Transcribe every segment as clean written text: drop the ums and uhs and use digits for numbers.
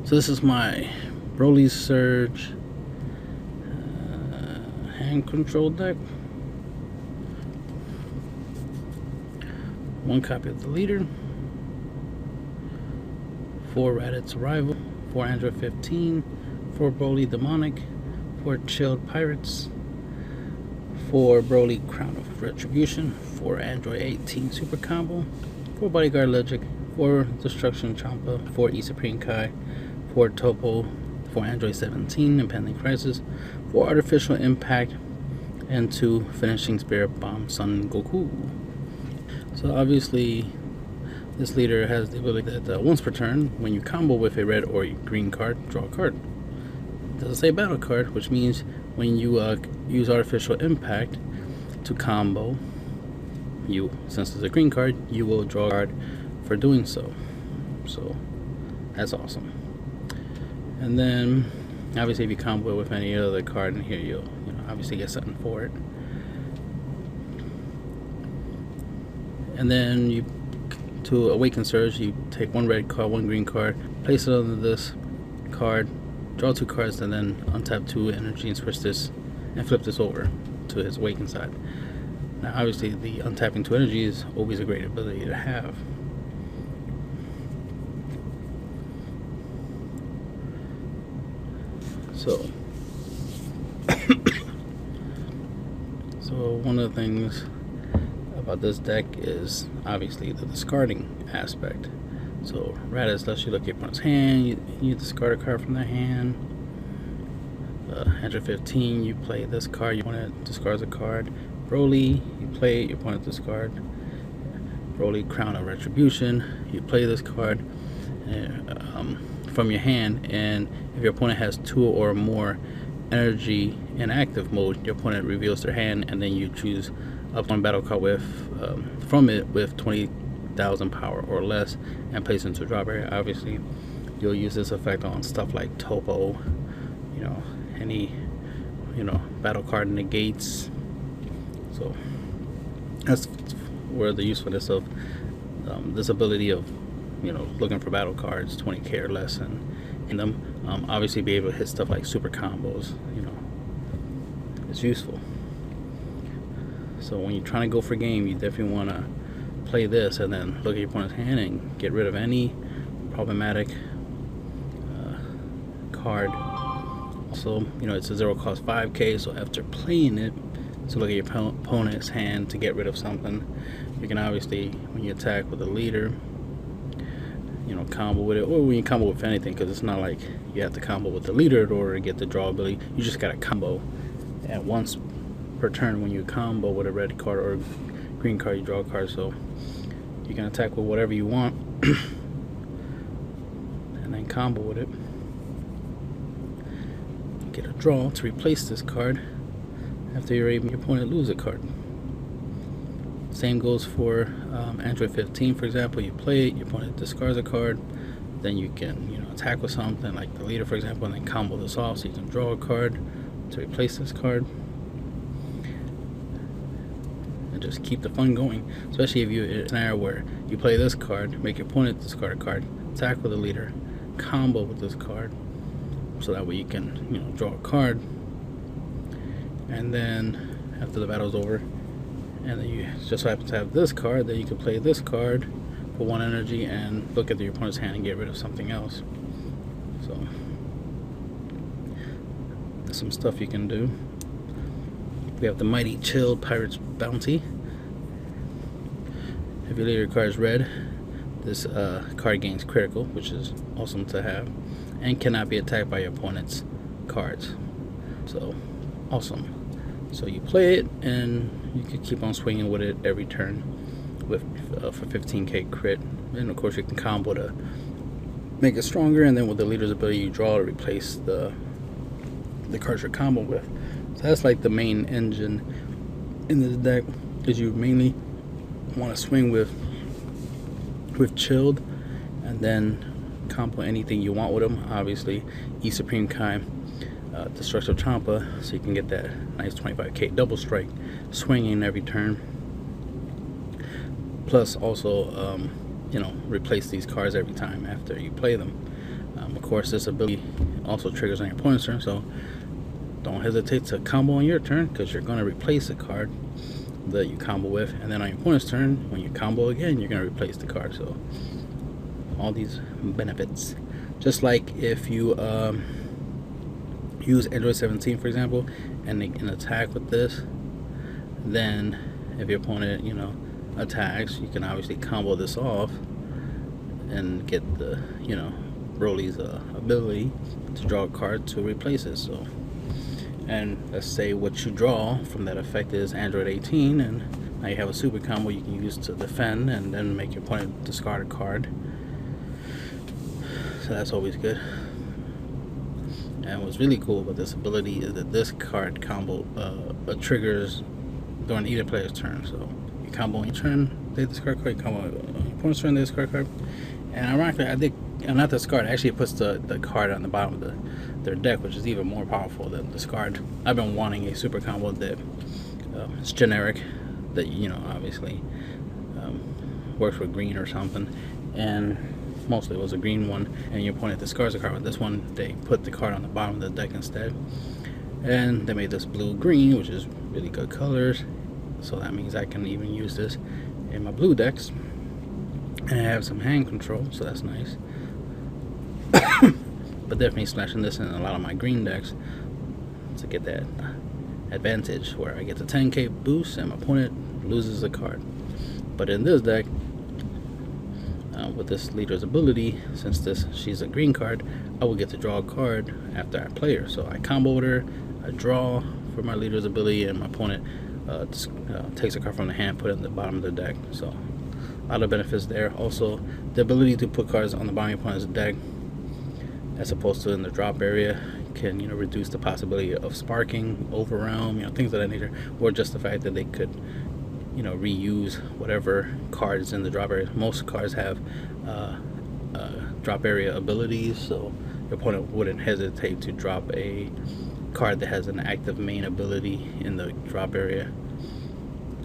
So this is my Broly Surge hand control deck. One copy of the leader, 4 Raditz Arrival, 4 Android 15, 4 Broly Demonic, 4 Chilled Pirates, 4 Broly Crown of Retribution, 4 Android 18 Super Combo, 4 Bodyguard Logic, 4 Destruction Champa, 4 E Supreme Kai, 4 Topo, 4 Android 17 Impending Crisis, 4 Artificial Impact, and 2 Finishing Spirit Bomb Son Goku. So obviously this leader has the ability that once per turn, when you combo with a red or green card, draw a card. It doesn't say battle card, which means when you use Artificial Impact to combo, since it's a green card, you will draw a card for doing so. So that's awesome. And then obviously if you combo it with any other card in here, you'll obviously get something for it. And then to Awaken Surge, you take 1 red card, 1 green card, place it under this card, draw 2 cards, and then untap 2 energy and switch this and flip this over to his Awaken side. Now obviously the untapping 2 energy is always a great ability to have. So one of the things about this deck is obviously the discarding aspect. So Raditz lets you look at your opponent's hand, you discard a card from their hand. 115, you play this card, your opponent discards a card. Broly, you play it, your opponent discard. Broly Crown of Retribution, you play this card from your hand, and if your opponent has 2 or more energy in active mode, your opponent reveals their hand, and then you choose up one battle card with from it with 20,000 power or less and place it into a drop area. Obviously you'll use this effect on stuff like Topo, any battle card negates. So that's where the usefulness of this ability of looking for battle cards 20k or less and in them, obviously be able to hit stuff like super combos, it's useful. So when you're trying to go for game, you definitely want to play this and then look at your opponent's hand and get rid of any problematic card. Also, it's a 0 cost 5k, so after playing it, so look at your opponent's hand to get rid of something. You can obviously, when you attack with a leader, combo with it, or when you combo with anything, because it's not like you have to combo with the leader in order to get the draw ability. You just got to combo at once per turn. When you combo with a red card or green card, you draw a card. So you can attack with whatever you want and then combo with it, get a draw to replace this card after your opponent lose a card. Same goes for Android 15, for example. You play it, your opponent discards a card, then you can attack with something like the leader, for example, and then combo this off so you can draw a card to replace this card and just keep the fun going. Especially if you're in a scenario where you play this card, make your opponent discard a card, attack with the leader, combo with this card, so that way you can draw a card, and then after the battle's over and then you just so happen to have this card, then you can play this card for 1 energy and look at your opponent's hand and get rid of something else. So there's some stuff you can do. We have the Mighty Chilled Pirates Bounty. If your leader card is red, this card gains critical, which is awesome to have, and cannot be attacked by your opponent's cards. So awesome. So you play it and you can keep on swinging with it every turn with for 15k crit, and of course you can combo to make it stronger, and then with the leader's ability you draw to replace the cards you're combo with. So that's like the main engine in this deck, is you mainly want to swing with Chilled and then combo anything you want with them. Obviously E Supreme Kai, Destructive Champa, so you can get that nice 25k double strike swinging every turn. Plus also replace these cards every time after you play them. Of course, this ability also triggers on your opponent's turn, so don't hesitate to combo on your turn, because you're going to replace a card that you combo with, and then on your opponent's turn, when you combo again, you're going to replace the card. So all these benefits. Just like if you use Android 17, for example, and they can attack with this, then if your opponent, attacks, you can obviously combo this off and get the, Broly's ability to draw a card to replace it. So, and let's say what you draw from that effect is Android 18, and now you have a super combo you can use to defend and then make your opponent discard a card. So that's always good. And what's really cool about this ability is that this card combo triggers during either player's turn. So you combo on your turn, they discard a card, you combo on your opponent's turn, they discard a card. And ironically, not discard, actually it puts the card on the bottom of their deck, which is even more powerful than discard. I've been wanting a super combo that is generic, that obviously works with green or something, and mostly it was a green one, and your opponent discards a card. With this one, they put the card on the bottom of the deck instead, and they made this blue-green, which is really good colors. So that means I can even use this in my blue decks, and I have some hand control, so that's nice. But definitely splashing this in a lot of my green decks to get that advantage where I get the 10k boost and my opponent loses a card. But in this deck, with this leader's ability, since she's a green card, I will get to draw a card after I play her. So I combo with her, I draw for my leader's ability, and my opponent takes a card from the hand, put it in the bottom of the deck. So a lot of benefits there. Also, the ability to put cards on the bottom of your opponent's deck as opposed to in the drop area can reduce the possibility of sparking, overwhelm, things of that nature, or just the fact that they could reuse whatever cards in the drop area. Most cards have drop area abilities, so your opponent wouldn't hesitate to drop a card that has an active main ability in the drop area.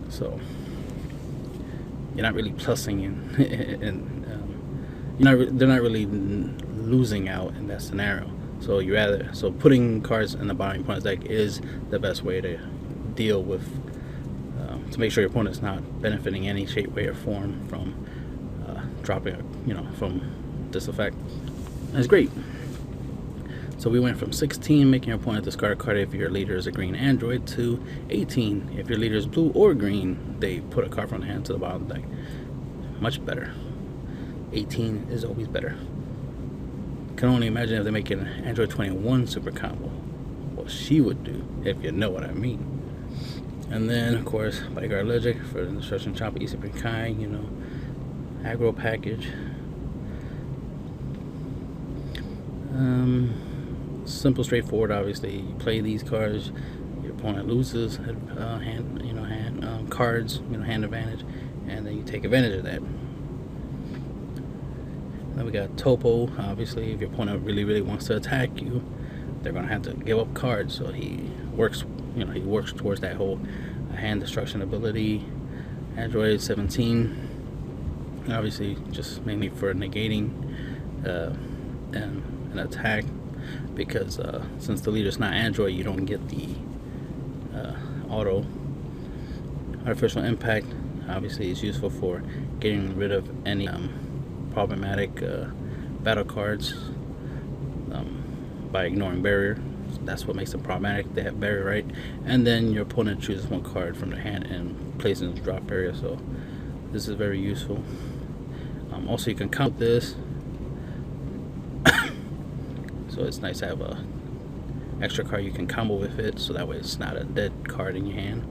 So you're not really plussing in they're not really losing out in that scenario. So putting cards in the bottom of your opponent's deck is the best way to deal with to make sure your opponent's not benefiting any shape, way, or form from dropping, from this effect. That's great. So we went from 16, making your opponent discard a card if your leader is a green android, to 18. If your leader is blue or green, they put a card from the hand to the bottom of the deck. Much better. 18 is always better. Can only imagine if they make an Android 21 super combo, what she would do, if you know what I mean. And then, of course, Bodyguard Logic for the Destruction Chopper, Easy Bring Kai, aggro package. Simple, straightforward. Obviously, you play these cards, your opponent loses cards, hand advantage, and then you take advantage of that. Then we got Topo. Obviously, if your opponent really wants to attack you, they're gonna have to give up cards. So he works towards that whole hand destruction ability. Android 17, obviously, just mainly for negating and an attack, because since the leader's not Android, you don't get the auto. Artificial Impact obviously is useful for getting rid of any problematic battle cards by ignoring barrier. That's what makes them problematic. They have barrier, right? And then your opponent chooses one card from their hand and places it in the drop area. So this is very useful. Also, you can count this. So it's nice to have a extra card you can combo with it, so that way it's not a dead card in your hand.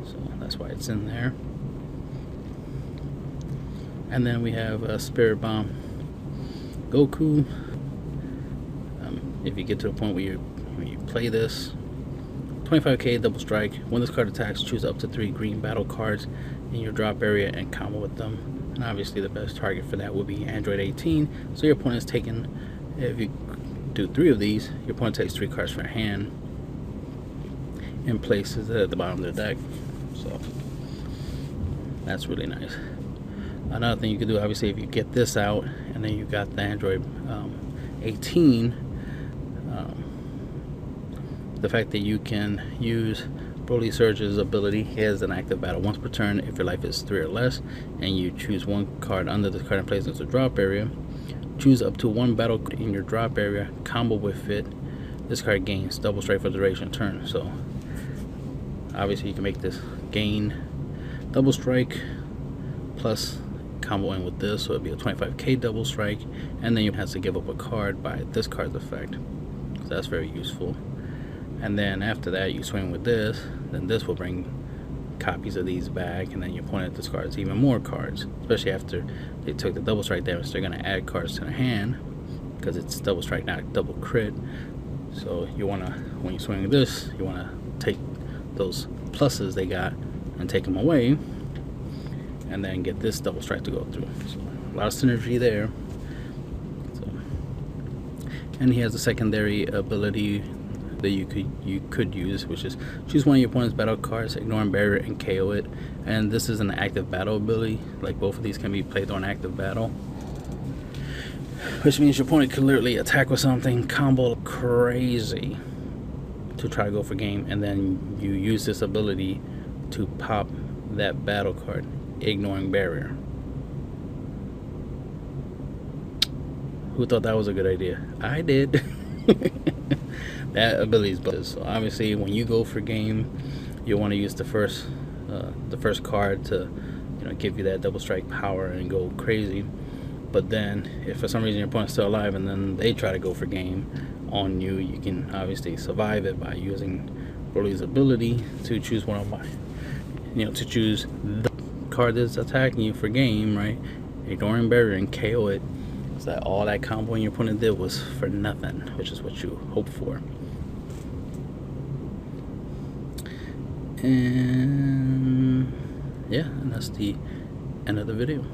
So that's why it's in there. And then we have Spirit Bomb Goku. If you get to a point where you play this, 25k double strike. When this card attacks, choose up to 3 green battle cards in your drop area and combo with them. And obviously the best target for that would be Android 18. So your opponent's taking, if you do 3 of these, your opponent takes 3 cards from their hand and places it at the bottom of their deck. So that's really nice. Another thing you can do, obviously, if you get this out and then you got the Android 18, the fact that you can use Broly Surge's ability. He has an active battle once per turn if your life is 3 or less, and you choose one card under this card and place it into the drop area. Choose up to one battle in your drop area, combo with it. This card gains double strike for the duration of turn. So obviously you can make this gain double strike plus combo in with this, so it'd be a 25k double strike, and then you have to give up a card by this card's effect. So that's very useful. And then after that you swing with this, then this will bring copies of these back, and then your opponent discards even more cards, especially after they took the double strike damage. They're going to add cards to their hand because it's double strike, not double crit. So you want to, when you swing with this, you want to take those pluses they got and take them away, and then get this double strike to go through. So a lot of synergy there. So, and he has a secondary ability that you could use, which is choose one of your opponent's battle cards, ignore and barrier, and KO it. And this is an active battle ability. Like, both of these can be played on active battle, which means your opponent could literally attack with something, combo crazy to try to go for game, and then you use this ability to pop that battle card, ignoring barrier. Who thought that was a good idea? I did. That ability is buzzed. So obviously when you go for game, you want to use the first card to, you know, give you that double strike power and go crazy. But then if for some reason your opponent's still alive and then they try to go for game on you, you can obviously survive it by using Broly's ability to choose one of my, you know, to choose the card that's attacking you for game, right? Ignoring barrier and KO it. So that all that combo your opponent did was for nothing, which is what you hope for. And yeah, and that's the end of the video.